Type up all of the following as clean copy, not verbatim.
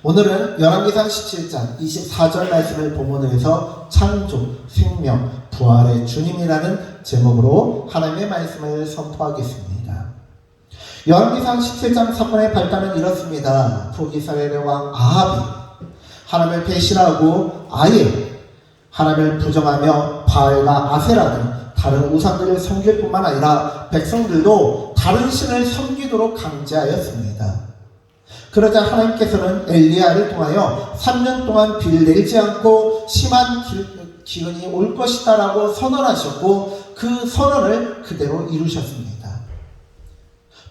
오늘은 열왕기상 17장 24절 말씀을 본문으로 해서 창조, 생명, 부활의 주님이라는 제목으로 하나님의 말씀을 선포하겠습니다. 열왕기상 17장 3번의 발단은 이렇습니다. 북이스라엘의 왕 아합이 하나님을 배신하고 아예 하나님을 부정하며 바알과 아세라 등 다른 우상들을 섬길 뿐만 아니라 백성들도 다른 신을 섬기도록 강제하였습니다. 그러자 하나님께서는 엘리야를 통하여 3년 동안 비를 내리지 않고 심한 기근이 올 것이다 라고 선언하셨고 그 선언을 그대로 이루셨습니다.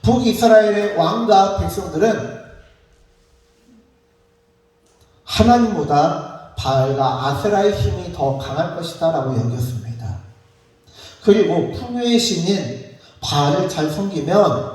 북이스라엘의 왕과 백성들은 하나님보다 바알과 아세라의 힘이 더 강할 것이다 라고 여겼습니다. 그리고 풍요의 신인 바알을 잘 섬기면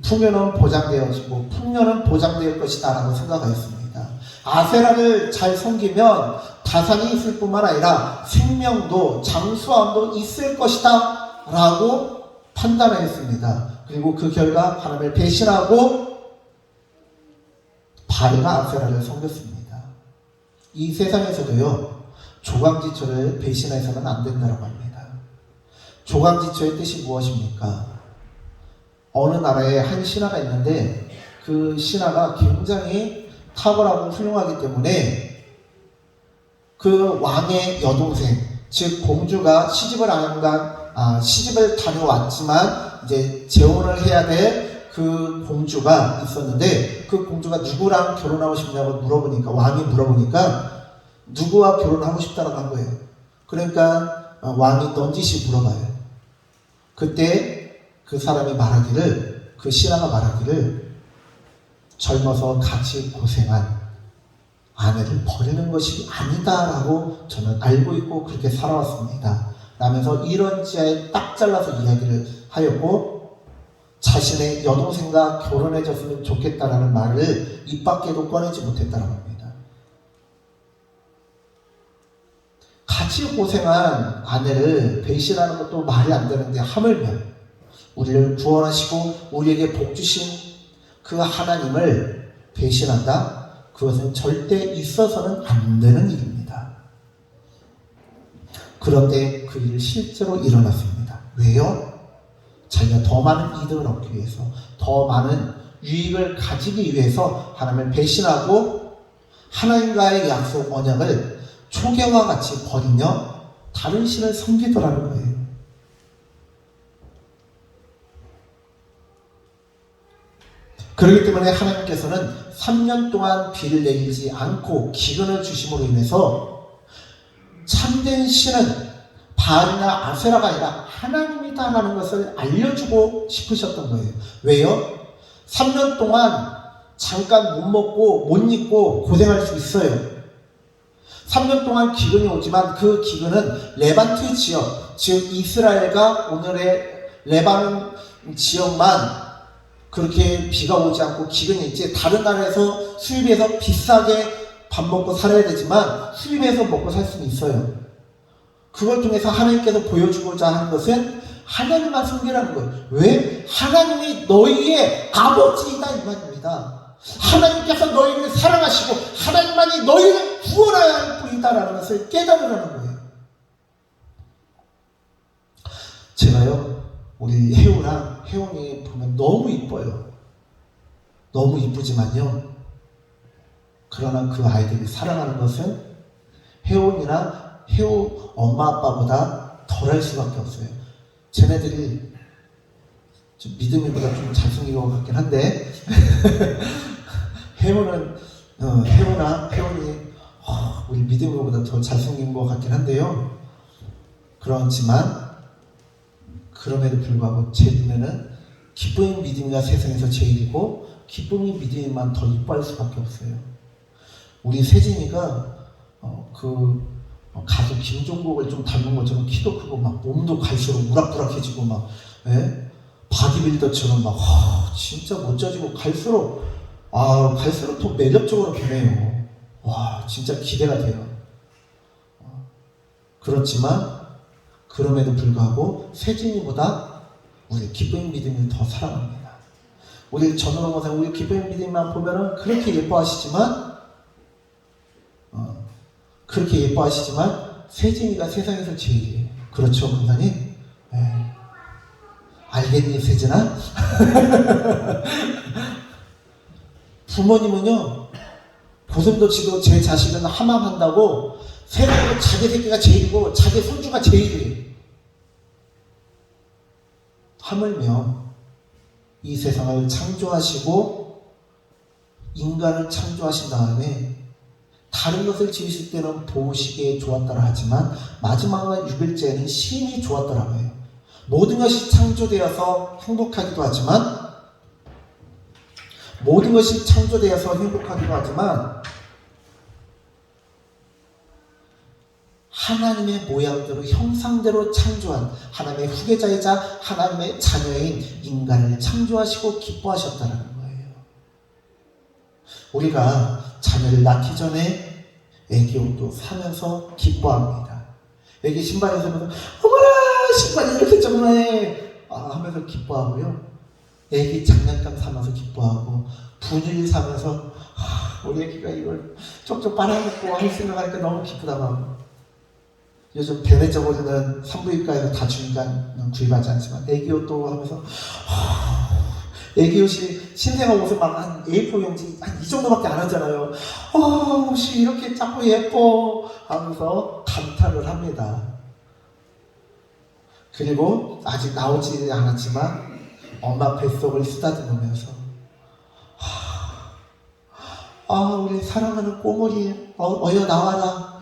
풍요는 보장되어지고 풍요는 보장될 것이다 라고 생각하였습니다. 아세라를 잘 섬기면 다산이 있을 뿐만 아니라 생명도 장수함도 있을 것이다 라고 판단하였습니다. 그리고 그 결과 하나님을 배신하고 바알과 아세라를 섬겼습니다. 이 세상에서도요, 조강지처를 배신해서는 안 된다고 합니다. 조강지처의 뜻이 무엇입니까? 어느 나라에 한 신하가 있는데 그 신하가 굉장히 탁월하고 훌륭하기 때문에 그 왕의 여동생, 즉 공주가 시집을 다녀왔지만 이제 재혼을 해야 될 그 공주가 있었는데 그 공주가 누구랑 결혼하고 싶냐고 왕이 물어보니까 누구와 결혼하고 싶다라고 한 거예요. 그러니까 왕이 넌지시 물어봐요. 그때 그 사람이 말하기를, 그 신하가 말하기를, 젊어서 같이 고생한 아내를 버리는 것이 아니다라고 저는 알고 있고 그렇게 살아왔습니다 라면서 이런 지하에 딱 잘라서 이야기를 하였고, 자신의 여동생과 결혼해줬으면 좋겠다라는 말을 입 밖에도 꺼내지 못했다라고 합니다. 같이 고생한 아내를 배신하는 것도 말이 안 되는데 하물며 우리를 구원하시고 우리에게 복 주신 그 하나님을 배신한다? 그것은 절대 있어서는 안 되는 일입니다. 그런데 그 일이 실제로 일어났습니다. 왜요? 자기가 더 많은 이득을 얻기 위해서, 더 많은 유익을 가지기 위해서 하나님을 배신하고 하나님과의 약속 언약을 초계와 같이 버리며 다른 신을 섬기더라는 거예요. 그렇기 때문에 하나님께서는 3년 동안 비를 내리지 않고 기근을 주심으로 인해서 참된 신은 바알이나 아세라가 아니라 하나님이다라는 것을 알려주고 싶으셨던 거예요. 왜요? 3년 동안 잠깐 못 먹고 못 입고 고생할 수 있어요. 3년 동안 기근이 오지만 그 기근은 레반트 지역, 즉 이스라엘과 오늘의 레바논 지역만 그렇게 비가 오지 않고 기근이 있지, 다른 나라에서 수입해서 비싸게 밥 먹고 살아야 되지만 수입해서 먹고 살 수는 있어요. 그걸 통해서 하나님께서 보여주고자 하는 것은 하나님만 섬기라는 거예요. 왜? 하나님이 너희의 아버지이다 이 말입니다. 하나님께서 너희를 사랑하시고 하나님만이 너희를 구원해야 할 뿐이다라는 것을 깨달으라는 거예요. 제가요, 우리 혜원이 보면 너무 이뻐요. 너무 이쁘지만요, 그러나 그 아이들이 사랑하는 것은 혜원이나 혜우 엄마 아빠보다 덜할 수밖에 없어요. 쟤네들이 좀 믿음이보다 좀 잘생긴 것 같긴 한데 혜원이 우리 믿음이보다 더 잘생긴 것 같긴 한데요. 그렇지만 그럼에도 불구하고 제 눈에는 기쁨이 믿음이가 세상에서 제일이고 기쁨이 믿음이만 더 이뻐할 수밖에 없어요. 우리 세진이가 가수 김종국을 좀 닮은 것처럼 키도 크고 막 몸도 갈수록 우락부락해지고 막 바디빌더처럼 막 진짜 멋져지고 갈수록 더 매력적으로 변해요. 와, 진짜 기대가 돼요. 그렇지만 그럼에도 불구하고 세진이보다 우리 기쁨 믿음을 더 사랑합니다. 우리 전우로 목사님, 우리 기쁨의 믿음만 보면은 그렇게 예뻐하시지만, 그렇게 예뻐하시지만 세진이가 세상에서 제일이에요. 그렇죠, 목사님? 네. 알겠니, 세진아? 부모님은요, 고슴도치도 제 자식은 함함한다고 세상에서 자기 새끼가 제일이고 자기 손주가 제일이에요. 하물며 이 세상을 창조하시고 인간을 창조하신 다음에 다른 것을 지으실 때는 보시기에 좋았더라 하지만 마지막 6일째는 심히 좋았더라고 해요. 모든 것이 창조되어서 행복하기도 하지만 하나님의 모양대로 형상대로 창조한 하나님의 후계자이자 하나님의 자녀인 인간을 창조하시고 기뻐하셨다는 거예요. 우리가 자녀를 낳기 전에 애기 옷도 사면서 기뻐합니다. 애기 신발을 사면서 어머나 신발이 이렇게 조그마해 하면서 기뻐하고요. 애기 장난감 사면서 기뻐하고 분유를 사면서 우리 애기가 이걸 쪽쪽 빨아먹고 할 생각하니까 너무 기쁘다고 하고 요즘 배매적으로는 산부인과에서 다 주니까 구입하지 않지만 애기 옷도 하면서 애기 옷이 신생아 옷을 막 한 A4 용지 한 이 정도밖에 안 하잖아요. 옷이 이렇게 작고 예뻐 하면서 감탄을 합니다. 그리고 아직 나오지 않았지만 엄마 뱃속을 쓰다듬으면서 우리 사랑하는 꼬물이 어여 나와라.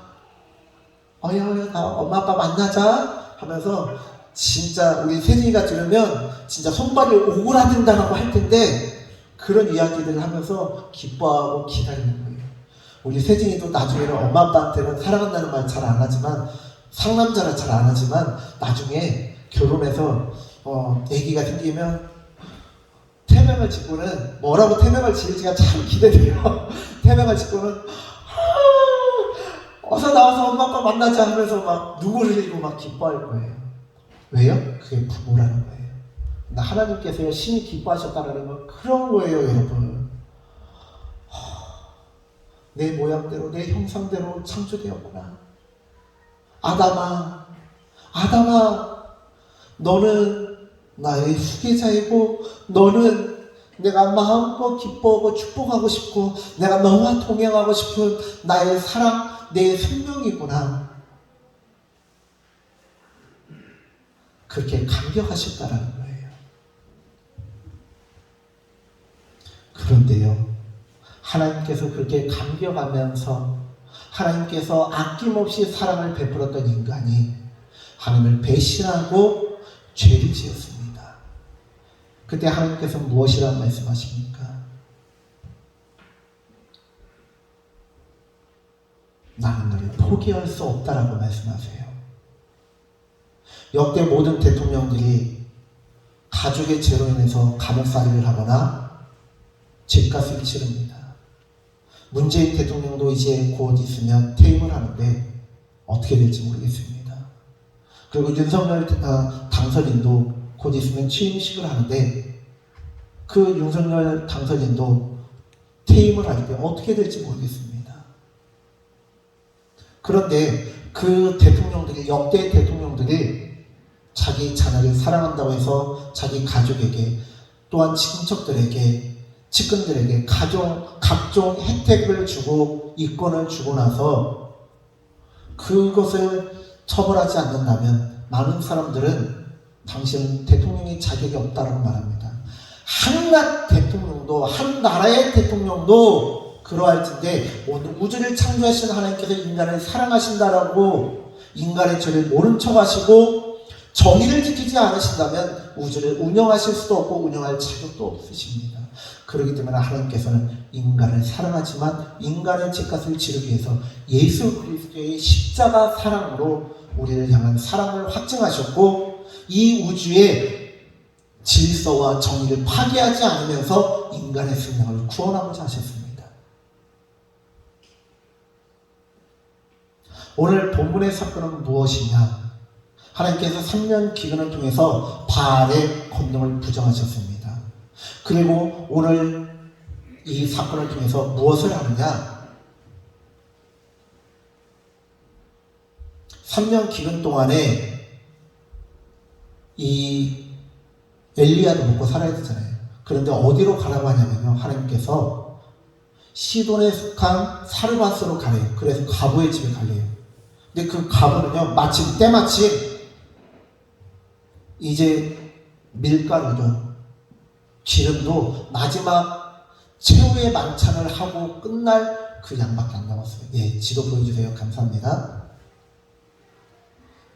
어여 엄마 아빠 만나자 하면서 진짜 우리 세진이가 들으면 진짜 손발이 오그라든다라고 할 텐데 그런 이야기들을 하면서 기뻐하고 기다리는 거예요. 우리 세진이도 나중에는 엄마 아빠한테는 사랑한다는 말 잘 안 하지만 상남자라 잘 안 하지만 나중에 결혼해서 아기가 생기면 태명을 짓고는 뭐라고 태명을 지을지가 참 기대돼요. 태명을 짓고는 어서 나와서 엄마 아빠 만나자 하면서 막 눈물을 흘리고 막 기뻐할 거예요. 왜요? 그게 부모라는 거예요. 하나님께서 신이 기뻐하셨다는 건 그런 거예요, 여러분. 내 모양대로 내 형상대로 창조되었구나. 아담아 너는 나의 후계자이고 너는 내가 마음껏 기뻐하고 축복하고 싶고 내가 너와 동행하고 싶은 나의 사랑, 내 생명이구나. 그렇게 감격하셨다라는 거예요. 그런데요, 하나님께서 그렇게 감격하면서 하나님께서 아낌없이 사랑을 베풀었던 인간이 하나님을 배신하고 죄를 지었습니다. 그때 하나님께서 무엇이라고 말씀하십니까? 나는 너를 포기할 수 없다라고 말씀하세요. 역대 모든 대통령들이 가족의 죄로 인해서 감옥살이를 하거나 죗값을 치릅니다. 문재인 대통령도 이제 곧 있으면 퇴임을 하는데 어떻게 될지 모르겠습니다. 그리고 윤석열 당선인도 곧 있으면 취임식을 하는데 그 윤석열 당선인도 퇴임을 할 때 어떻게 될지 모르겠습니다. 그런데 그 대통령들이, 역대 대통령들이 자기 자녀를 사랑한다고 해서 자기 가족에게 또한 친척들에게 측근들에게 각종 혜택을 주고 이권을 주고 나서 그것을 처벌하지 않는다면 많은 사람들은 당신은 대통령이 자격이 없다고 말합니다. 한낱 대통령도, 한 나라의 대통령도 그러할진데 우주를 창조하신 하나님께서 인간을 사랑하신다라고 인간의 죄를 모른 척 하시고 정의를 지키지 않으신다면 우주를 운영하실 수도 없고 운영할 자격도 없으십니다. 그렇기 때문에 하나님께서는 인간을 사랑하지만 인간의 죄값을 치르기 위해서 예수 그리스도의 십자가 사랑으로 우리를 향한 사랑을 확증하셨고 이 우주의 질서와 정의를 파괴하지 않으면서 인간의 생명을 구원하고자 하셨습니다. 오늘 본문의 사건은 무엇이냐? 하나님께서 3년 기근을 통해서 바알의 권능을 부정하셨습니다. 그리고 오늘 이 사건을 통해서 무엇을 하느냐? 3년 기간 동안에 이 엘리야도 먹고 살아야 되잖아요. 그런데 어디로 가라고 하냐면요, 하나님께서 시돈에 속한 사르밧으로 가래요. 그래서 가부의 집에 가래요. 근데 그 가부는요, 마침 때마침 이제 밀가루도 기름도 마지막 최후의 만찬을 하고 끝날 그 양밖에 안 남았어요. 예, 지도 보여주세요. 감사합니다.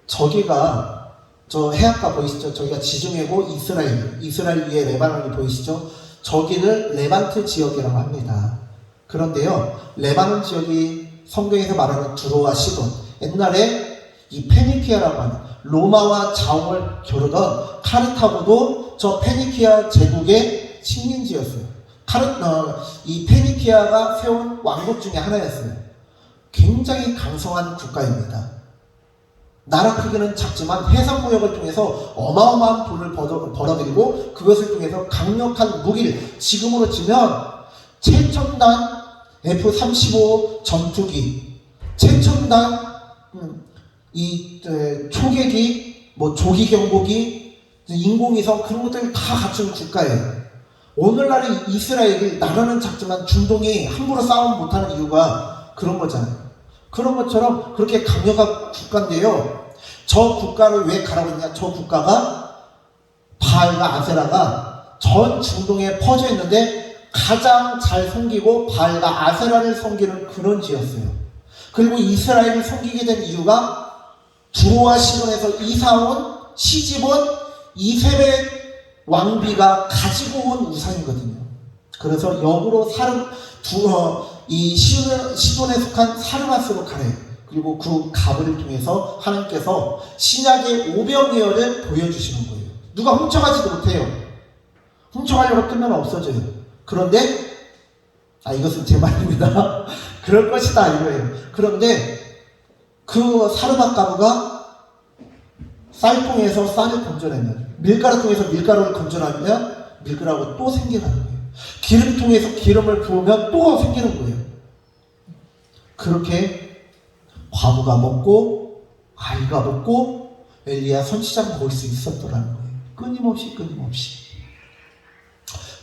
저기가 저 해안가 보이시죠? 저기가 지중해고 이스라엘 위에 레바논이 보이시죠? 저기를 레반트 지역이라고 합니다. 그런데요, 레바논 지역이 성경에서 말하는 두로와 시돈, 옛날에 이 페니키아라고 하는 로마와 자원을 겨루던 카르타고도 저 페니키아 제국의 식민지였어요. 이 페니키아가 세운 왕국 중에 하나였어요. 굉장히 강성한 국가입니다. 나라 크기는 작지만 해상무역을 통해서 어마어마한 돈을 벌어들이고 그것을 통해서 강력한 무기를, 지금으로 치면 최첨단 F-35 전투기, 최첨단 이 초계기, 조기 경보기, 인공위성, 그런 것들을 다 갖춘 국가예요. 오늘날의 이스라엘이 나라는 작지만 중동이 함부로 싸움 못하는 이유가 그런 거잖아요. 그런 것처럼 그렇게 강력한 국가인데요, 저 국가를 왜 가라고 했냐? 저 국가가 바알과 아세라가 전 중동에 퍼져 있는데 가장 잘 섬기고 바알과 아세라를 섬기는 근원지였어요. 그리고 이스라엘을 섬기게 된 이유가 두로와 시돈에서 이사온, 시집온 이세벨 왕비가 가지고 온 우상이거든요. 그래서 역으로 이 시돈에 속한 사르밧으로 가래요. 그리고 그 가브를 통해서 하나님께서 신약의 오병이어를 보여주시는 거예요. 누가 훔쳐가지도 못해요. 훔쳐가려고 뜨면 없어져요. 그런데 이것은 제 말입니다. 그럴 것이다 이거예요. 그런데 그 사르밧 가브가 쌀통에서 쌀을 건져내면, 밀가루 통해서 밀가루를 건져내면 밀가루가 또 생겨나는 거예요. 기름 통해서 기름을 부으면 또 생기는 거예요. 그렇게 과부가 먹고 아이가 먹고 엘리야 선지자가 먹을 수 있었더라는 거예요. 끊임없이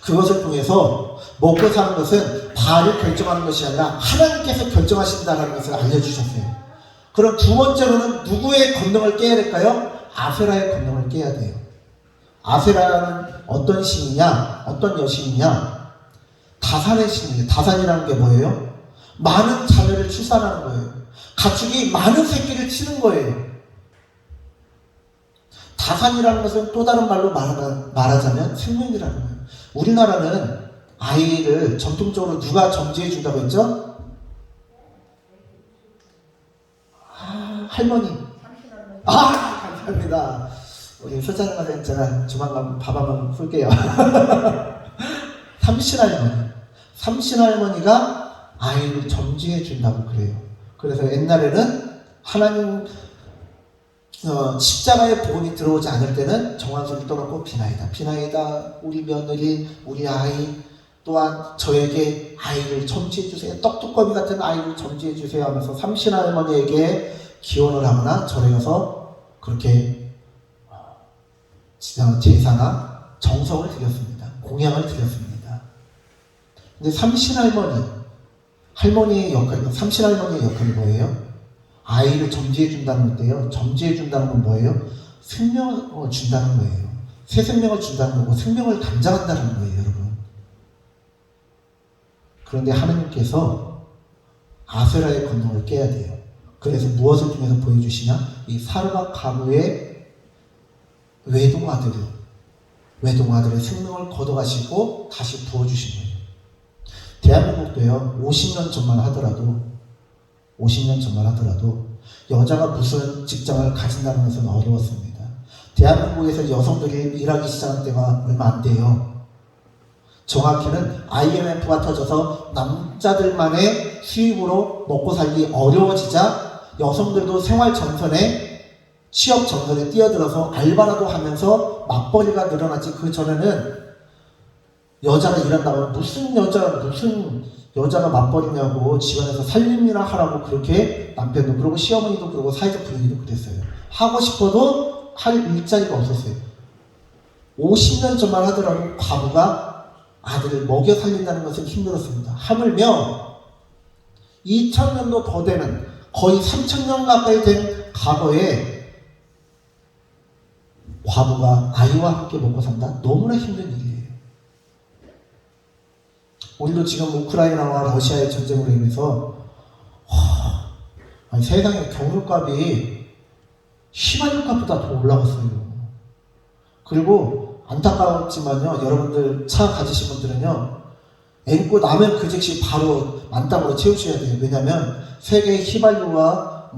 그것을 통해서 먹고 사는 것은 바알을 결정하는 것이 아니라 하나님께서 결정하신다는 것을 알려주셨어요. 그럼 두 번째로는 누구의 권능을 깨야 될까요? 아세라의 권능을 깨야 돼요. 아세라는 어떤 신이냐, 어떤 여신이냐? 다산의 신이에요. 다산이라는 게 뭐예요? 많은 자녀를 출산하는 거예요. 가축이 많은 새끼를 치는 거예요. 다산이라는 것은 또 다른 말로 말하자면 생명이라는 거예요. 우리나라는 아이를 전통적으로 누가 점지해 준다고 했죠? 할머니. 감사합니다. 우리 서자는 가서 있잖아. 조만간 밥 한번 쏠게요. 삼신할머니가 아이를 점지해 준다고 그래요. 그래서 옛날에는 하나님 십자가의 복음이 들어오지 않을 때는 정한소리 떠놓고 비나이다 우리 며느리, 우리 아이, 또한 저에게 아이를 점지해 주세요. 떡두꺼비 같은 아이를 점지해 주세요 하면서 삼신할머니에게 기원을 하거나 절에 가서 그렇게 제사나 정성을 드렸습니다. 공양을 드렸습니다. 근데 삼신할머니의 역할이 뭐예요? 아이를 점지해 준다는 건데요. 점지해 준다는 건 뭐예요? 생명을 준다는 거예요. 새 생명을 준다는 거고 생명을 감장한다는 거예요, 여러분. 그런데 하나님께서 아세라의 권능을 깨야 돼요. 그래서 무엇을 통해서 보여주시냐? 이 사르밧 가부의 외동아들의 생명을 걷어가시고 다시 부어주신 거예요. 대한민국도요, 50년 전만 하더라도 여자가 무슨 직장을 가진다는 것은 어려웠습니다. 대한민국에서 여성들이 일하기 시작한 때가 얼마 안 돼요. 정확히는 IMF가 터져서 남자들만의 수입으로 먹고 살기 어려워지자 여성들도 생활 전선에, 취업 전선에 뛰어들어서 알바라도 하면서 맞벌이가 늘어났지, 그 전에는 여자가 일한다면 무슨 여자가 맞벌이냐고 집안에서 살림이나 하라고 그렇게 남편도 그러고 시어머니도 그러고 사회적 분위기도 그랬어요. 하고 싶어도 할 일자리가 없었어요. 50년 전만 하더라도 과부가 아들을 먹여 살린다는 것은 힘들었습니다. 하물며 2000년도 더 되는 거의 3000년 가까이 된 과거에 과부가 아이와 함께 먹고 산다? 너무나 힘든 일이에요. 우리도 지금 우크라이나와 러시아의 전쟁으로 인해서 아니, 세상에 경유값이 휘발유값보다 더 올라갔어요. 그리고 안타까웠지만요, 여러분들 차 가지신 분들은요, 앵고 나면 그 즉시 바로 만땅으로 채우셔야 돼요. 왜냐면 세계 휘발유와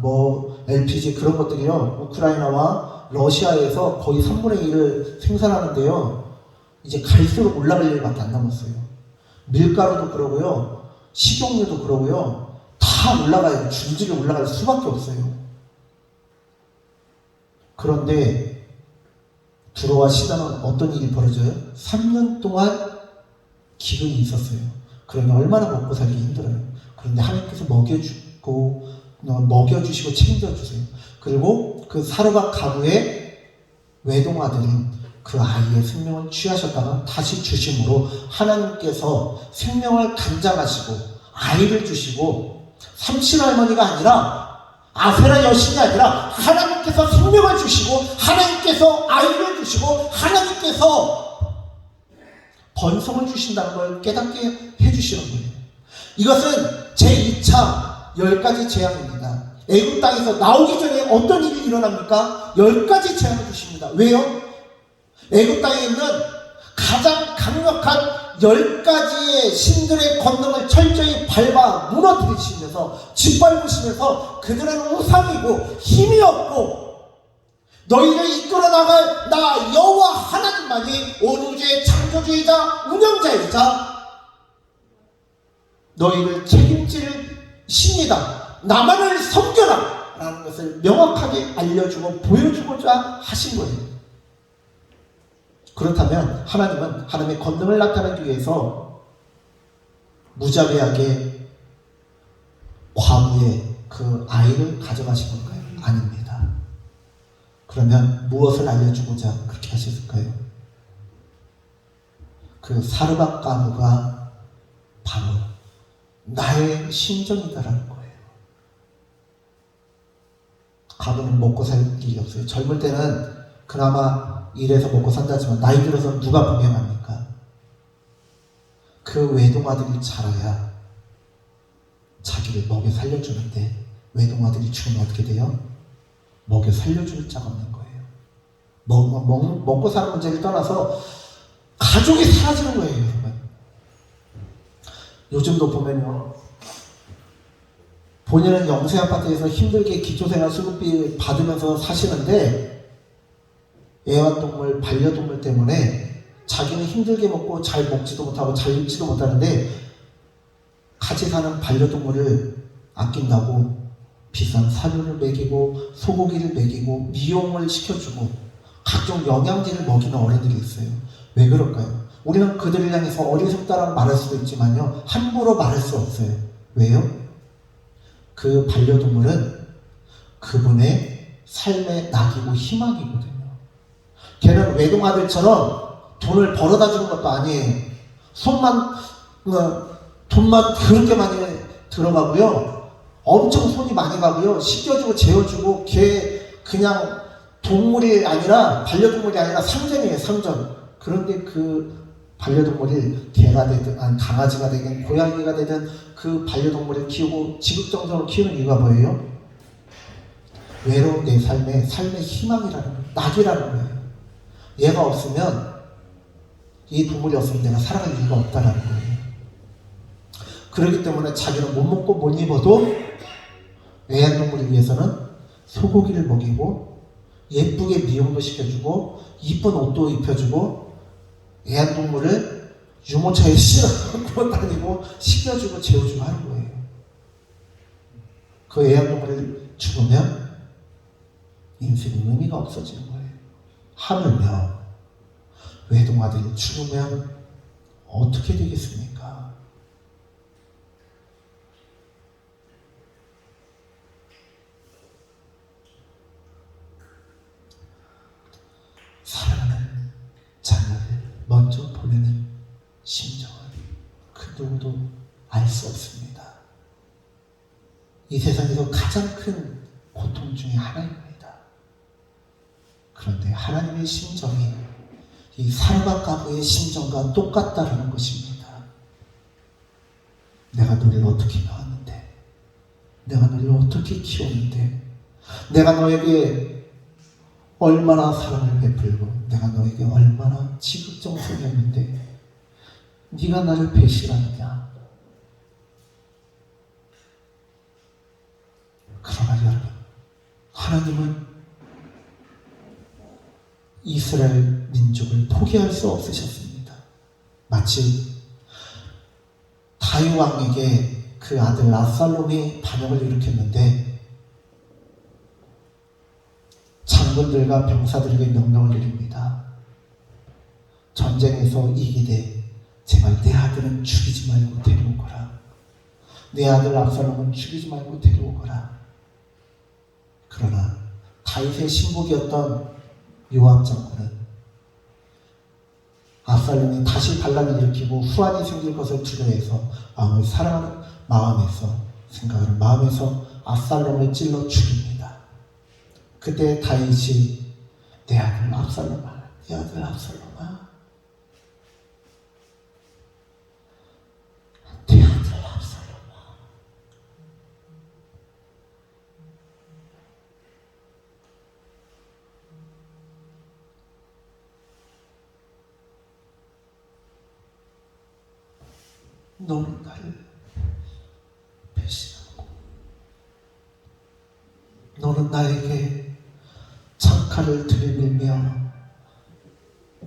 LPG 그런 것들이요, 우크라이나와 러시아에서 거의 3분의 1을 생산하는데요, 이제 갈수록 올라갈 일밖에 안 남았어요. 밀가루도 그러고요, 식용유도 그러고요, 다 올라가요. 줄줄이 올라갈 수밖에 없어요. 그런데 두로와 시다는 어떤 일이 벌어져요? 3년 동안 기근이 있었어요. 그러니 얼마나 먹고 살기 힘들어요. 그런데 하나님께서 먹여주시고 책임져주세요. 그리고 그 사르밧 가부의 외동아들인 그 아이의 생명을 취하셨다가 다시 주심으로 하나님께서 생명을 간장하시고 아이를 주시고 삼칠할머니가 아니라 아세라 여신이 아니라 하나님께서 생명을 주시고 하나님께서 아이를 주시고 하나님께서 번성을 주신다는 걸 깨닫게 해주시는 거예요. 이것은 제2차 10가지 재앙입니다. 애굽 땅에서 나오기 전에 어떤 일이 일어납니까? 10가지 재앙을 주십니다. 왜요? 애굽 땅에 있는 가장 강력한 10가지의 신들의 권능을 철저히 밟아 무너뜨리시면서 짓밟으시면서 그들은 우상이고 힘이 없고 너희를 이끌어 나갈 나 여호와 하나님만이 온 우주의 창조주이자 운영자이자 너희를 책임질 신이다. 나만을 섬겨라 라는 것을 명확하게 알려주고 보여주고자 하신 거예요. 그렇다면 하나님은 하나님의 권능을 나타내기 위해서 무자비하게 과부의 그 아이를 가져가신 건가요? 아닙니다. 그러면 무엇을 알려주고자 그렇게 하셨을까요? 그 사르밧 가부가 바로 나의 심정이다라는 거예요. 가부는 먹고 살 일이 없어요. 젊을 때는 그나마 일해서 먹고 산다지만 나이 들어서 누가 분명합니까? 그 외동아들이 자라야 자기를 먹여 살려주는데 외동아들이 죽으면 어떻게 돼요? 먹여 살려줄 자가 없는 거예요. 먹고 사는 문제를 떠나서 가족이 사라지는 거예요, 여러분. 요즘도 보면요, 본인은 영세 아파트에서 힘들게 기초생활 수급비 받으면서 사시는데 애완동물, 반려동물 때문에 자기는 힘들게 먹고 잘 먹지도 못하고 잘 입지도 못하는데 같이 사는 반려동물을 아낀다고 비싼 사료를 먹이고 소고기를 먹이고 미용을 시켜주고 각종 영양제를 먹이는 어른들이 있어요. 왜 그럴까요? 우리는 그들을 향해서 어리석다라고 말할 수도 있지만요, 함부로 말할 수 없어요. 왜요? 그 반려동물은 그분의 삶의 낙이고 희망이거든요. 걔는 외동아들처럼 돈을 벌어다 주는 것도 아니에요. 돈만 그렇게 많이 들어가고요. 엄청 손이 많이 가고요. 씻겨주고 재워주고 걔 그냥 동물이 아니라 반려동물이 아니라 상전이에요. 상전. 그런데 그 반려동물이 개가 되든 아니 강아지가 되든 고양이가 되든 그 반려동물을 키우고 지극정성으로 키우는 이유가 뭐예요? 외로운 내 삶의 희망이라는 거예요. 낙이라는 거예요. 얘가 없으면, 이 동물이 없으면 내가 살아갈 이유가 없다라는 거예요. 그렇기 때문에 자기는 못 먹고 못 입어도 애완동물을 위해서는 소고기를 먹이고 예쁘게 미용도 시켜주고 이쁜 옷도 입혀주고 애완동물을 유모차에 실어 다니고 씻겨주고 재워주고 하는 거예요. 그 애완동물을 죽으면 인생의 의미가 없어지는 거예요. 하물며 외동아들이 죽으면 어떻게 되겠습니까? 사랑하는 자녀를 먼저 보내는 심정을 그 누구도 알 수 없습니다. 이 세상에서 가장 큰 고통 중에 하나입니다. 그런데 하나님의 심정이 이 사르밧 가부의 심정과 똑같다라는 것입니다. 내가 너를 어떻게 낳았는데, 내가 너를 어떻게 키웠는데, 내가 너에게 얼마나 사랑을 베풀고 내가 너에게 얼마나 지극정성이었는데 네가 나를 배신하느냐. 그러나 여러분, 하나님은 이스라엘 민족을 포기할 수 없으셨습니다. 마치 다윗 왕에게 그 아들 압살롬이 반역을 일으켰는데 장군들과 병사들에게 명령을 내립니다. 전쟁에서 이기되 제발 내 아들은 죽이지 말고 데려오거라. 내 아들 압살롬은 죽이지 말고 데려오거라. 그러나 다윗의 신복이었던 요압 장군은 압살롬이 다시 반란을 일으키고 후환이 생길 것을 두려워해서 마음을 사랑하는 마음에서 생각하는 마음에서 압살롬을 찔러 죽입니다. 그때 다윗이 내 아들 압살롬아, 내 아들 압살롬아, 내 아들 압살롬아. 너는 나를 배신하고 너는 나에게 창칼을 들이밀며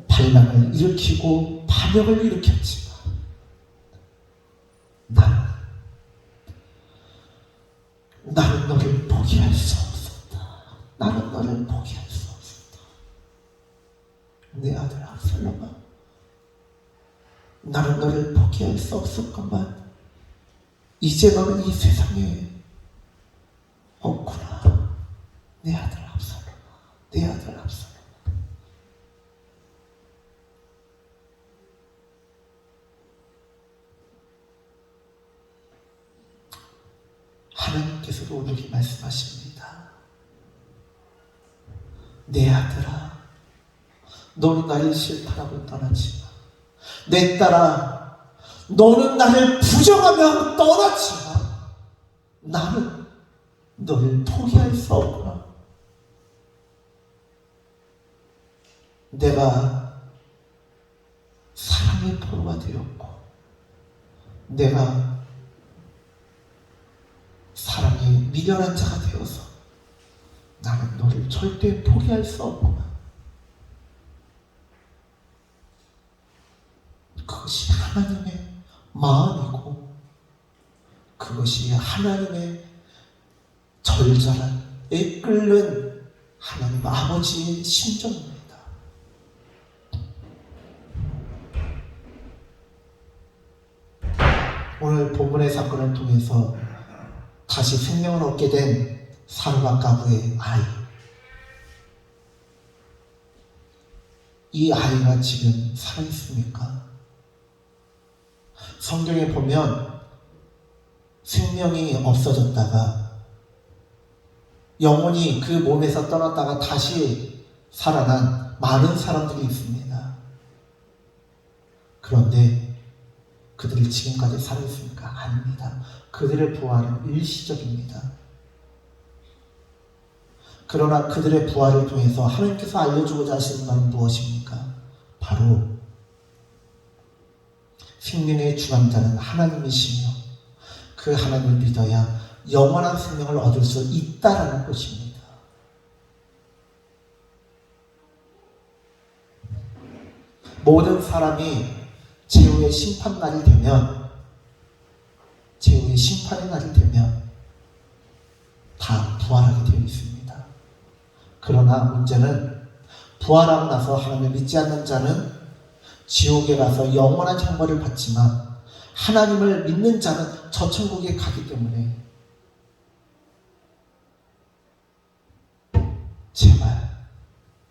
반란을 일으키고 반역을 일으켰지만 나는 너를 포기할 수 없었다. 나는 너를 포기할 수 없었다. 내 아들 압살롬아, 나는 너를 포기할 수 없었건만 이제 너는 이 세상에 없구나. 내 아들 압살롬아, 내 아들 압살롬아. 하나님께서도 오늘 이 말씀하십니다. 내 아들아, 너는 나를 싫다라고 떠나지 마. 내 딸아, 너는 나를 부정하며 떠나지 마. 나는 너를 포기할 수 없구나. 내가 사랑의 포로가 되었고 내가 사랑에 미련한 자가 되어서 나는 너를 절대 포기할 수 없구나. 그것이 하나님의 마음이고 그것이 하나님의 절절한 애끓는 하나님 아버지의 심정입니다. 오늘 본문의 사건을 통해서 다시 생명을 얻게 된 사르밧 가부의 아이, 이 아이가 지금 살아있습니까? 성경에 보면 생명이 없어졌다가 영혼이 그 몸에서 떠났다가 다시 살아난 많은 사람들이 있습니다. 그런데 그들이 지금까지 살아있습니까? 아닙니다. 그들의 부활은 일시적입니다. 그러나 그들의 부활을 통해서 하나님께서 알려주고자 하시는 것은 무엇입니까? 바로 생명의 주관자는 하나님이시며 그 하나님을 믿어야 영원한 생명을 얻을 수 있다라는 것입니다. 모든 사람이 최후의 심판 날이 되면, 최후의 심판의 날이 되면 다 부활하게 되어 있습니다. 그러나 문제는 부활하고 나서 하나님을 믿지 않는 자는 지옥에 가서 영원한 형벌을 받지만 하나님을 믿는 자는 저 천국에 가기 때문에 제발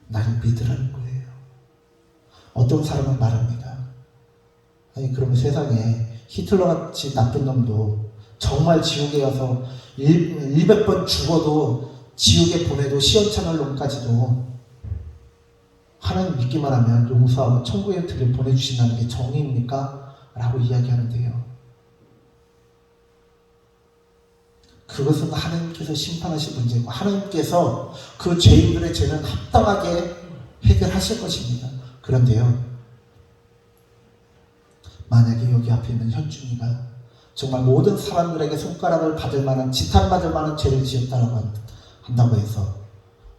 나를 믿으라는 거예요. 어떤 사람은 말합니다. 아니 그러면 세상에 히틀러같이 나쁜 놈도 정말 지옥에 가서 100번 죽어도 지옥에 보내도 시원찮을 놈까지도 하나님 믿기만 하면 용서하고 천국에 보내주신다는 게 정의입니까? 라고 이야기하는데요. 그것은 하나님께서 심판하실 문제고 하나님께서 그 죄인들의 죄는 합당하게 해결하실 것입니다. 그런데요, 만약에 여기 앞에 있는 현준이가 정말 모든 사람들에게 손가락을 받을 만한, 지탄받을 만한 죄를 지었다고 한다고 해서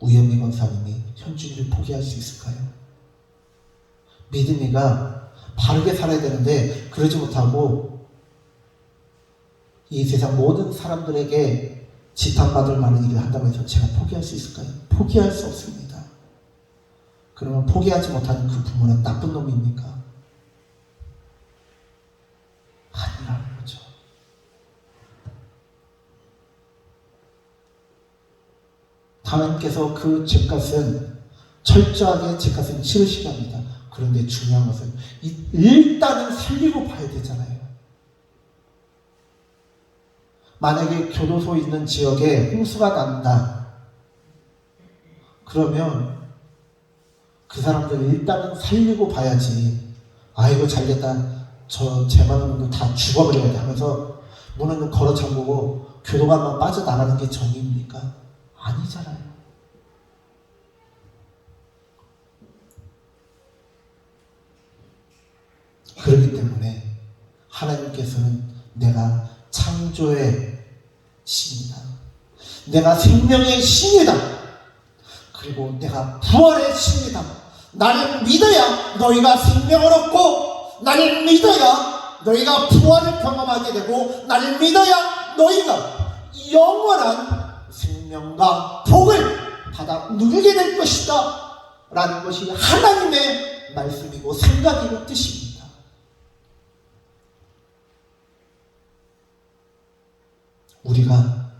우영미 권사님이 현준이를 포기할 수 있을까요? 믿음이가 바르게 살아야 되는데 그러지 못하고 이 세상 모든 사람들에게 지탄받을 만한 일을 한다고 해서 제가 포기할 수 있을까요? 포기할 수 없습니다. 그러면 포기하지 못하는 그 부모는 나쁜 놈입니까? 아니라는 거죠. 하나님께서 그 죄값은 철저하게 죄값은 치르시게 합니다. 그런데 중요한 것은 일단은 살리고 봐야 되잖아요. 만약에 교도소 있는 지역에 홍수가 난다. 그러면 그 사람들 일단은 살리고 봐야지. 아이고 잘됐다. 저 쟤만 다 죽어버려야 돼 하면서 문은 걸어 잠그고 교도관만 빠져나가는 게 정의입니까? 아니잖아요. 그렇기 때문에 하나님께서는 내가 창조의 신이다. 내가 생명의 신이다. 그리고 내가 부활의 신이다. 나를 믿어야 너희가 생명을 얻고 나를 믿어야 너희가 부활을 경험하게 되고 나를 믿어야 너희가 영원한 생명과 복을 받아 누리게 될 것이다 라는 것이 하나님의 말씀이고 생각이고 뜻입니다. 우리가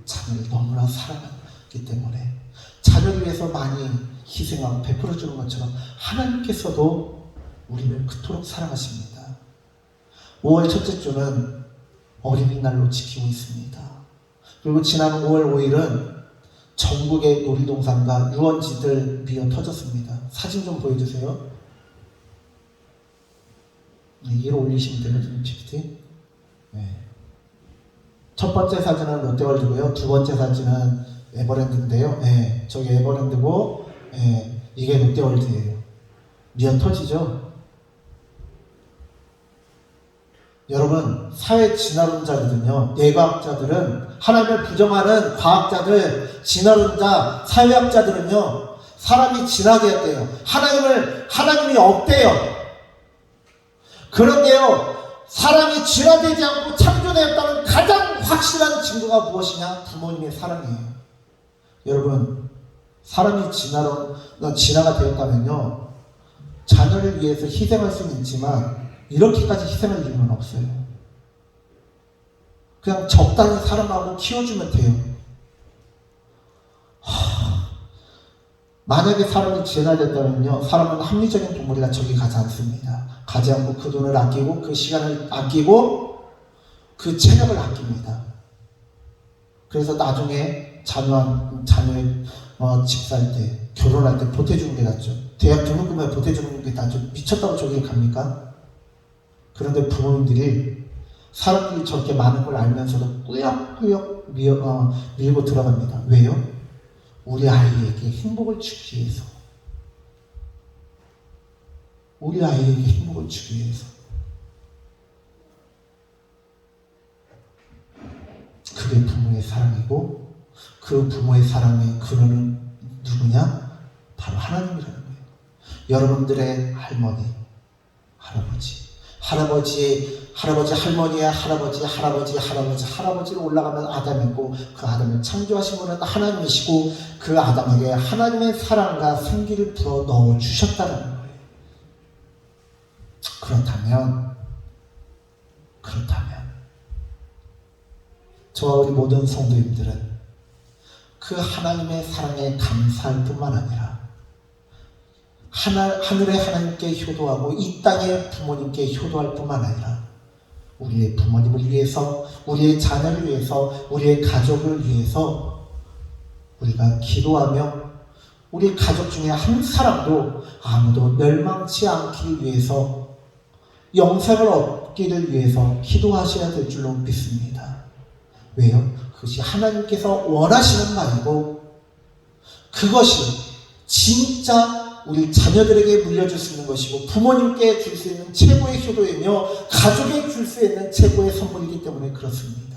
자녀를 너무나 사랑하기 때문에 자녀를 위해서 많이 희생하고 베풀어주는 것처럼 하나님께서도 우리를 그토록 사랑하십니다. 5월 첫째 주는 어린이날로 지키고 있습니다. 그리고 지난 5월 5일은 전국의 놀이동산과 유원지들 미어 터졌습니다. 사진 좀 보여주세요. 이로 올리시면 되거든요, PPT. 네. 첫 번째 사진은 롯데월드고요. 두 번째 사진은 에버랜드인데요. 네, 저기 에버랜드고, 네, 이게 롯데월드예요. 미어 터지죠? 여러분, 사회 진화론자들은요, 뇌과학자들은, 하나님을 부정하는 과학자들, 진화론자, 사회학자들은요, 사람이 진화게 했대요. 하나님이 없대요. 그런데요, 사람이 진화되지 않고 창조되었다는 가장 확실한 증거가 무엇이냐? 부모님의 사랑이에요. 여러분, 사람이 진화가 되었다면요, 자녀를 위해서 희생할 수는 있지만 이렇게까지 희생할 이유는 없어요. 그냥 적당히 사랑하고 키워주면 돼요. 만약에 사람이 진화됐다면요, 사람은 합리적인 동물이라 저기 가지 않습니다. 가지 않고 그 돈을 아끼고 그 시간을 아끼고 그 체력을 아낍니다. 그래서 나중에 자녀의 집 살 때, 결혼할 때 보태주는 게 낫죠. 대학 등록금에 보태주는 게 낫죠. 미쳤다고 저기 갑니까? 그런데 부모님들이 사람들이 저렇게 많은 걸 알면서도 꾸역꾸역 밀고 들어갑니다. 왜요? 우리 아이에게 행복을 주기 위해서. 우리 아이에게 행복을 주기 위해서. 그게 부모의 사랑이고, 그 부모의 사랑의 근원은 누구냐? 바로 하나님이라는 거예요. 여러분들의 할머니, 할아버지, 할머니의 할아버지로 올라가면 아담이고, 그 아담을 창조하신 분은 하나님이시고, 그 아담에게 하나님의 사랑과 생기를 불어 넣어 주셨다는 거예요. 그렇다면 저와 우리 모든 성도님들은 그 하나님의 사랑에 감사할 뿐만 아니라 하늘의 하나님께 효도하고 이 땅의 부모님께 효도할 뿐만 아니라 우리의 부모님을 위해서, 우리의 자녀를 위해서, 우리의 가족을 위해서 우리가 기도하며 우리 가족 중에 한 사람도 아무도 멸망치 않기를 위해서, 영생을 얻기를 위해서 기도하셔야 될 줄로 믿습니다. 왜요? 그것이 하나님께서 원하시는 바이고 그것이 진짜 우리 자녀들에게 물려줄 수 있는 것이고 부모님께 줄 수 있는 최고의 효도이며 가족에 줄 수 있는 최고의 선물이기 때문에 그렇습니다.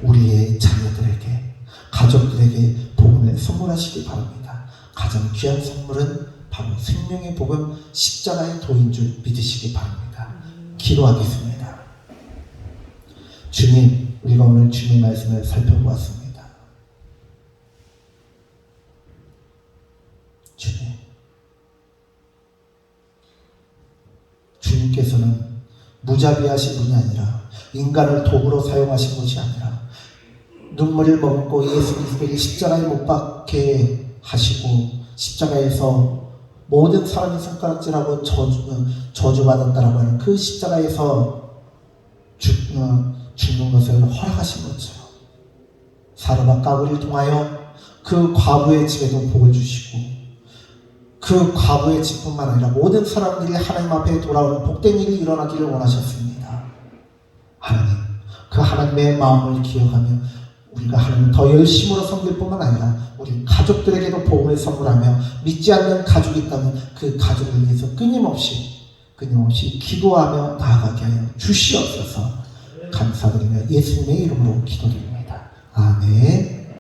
우리의 자녀들에게, 가족들에게 복음을 선물하시기 바랍니다. 가장 귀한 선물은 바로 생명의 복음, 십자가의 도인 줄 믿으시기 바랍니다. 기도하겠습니다. 주님, 우리가 오늘 주님의 말씀을 살펴보았습니다. 주님께서는 무자비하신 분이 아니라 인간을 도구로 사용하신 것이 아니라 눈물을 머금고 예수 그리스도를 십자가에 못 박게 하시고 십자가에서 모든 사람이 손가락질하고 저주받았다라고 하는 그 십자가에서 죽는 것을 허락하신 것처럼 사르밧 가브리를 통하여 그 과부의 집에도 복을 주시고 그 과부의 집뿐만 아니라 모든 사람들이 하나님 앞에 돌아오는 복된 일이 일어나기를 원하셨습니다. 하나님, 그 하나님의 마음을 기억하며 우리가 하나님을 더 열심으로 섬길 뿐만 아니라 우리 가족들에게도 복음을 선물하며 믿지 않는 가족이 있다면 그 가족을 위해서 끊임없이 기도하며 나아가게 하여 주시옵소서. 감사드리며 예수님의 이름으로 기도드립니다.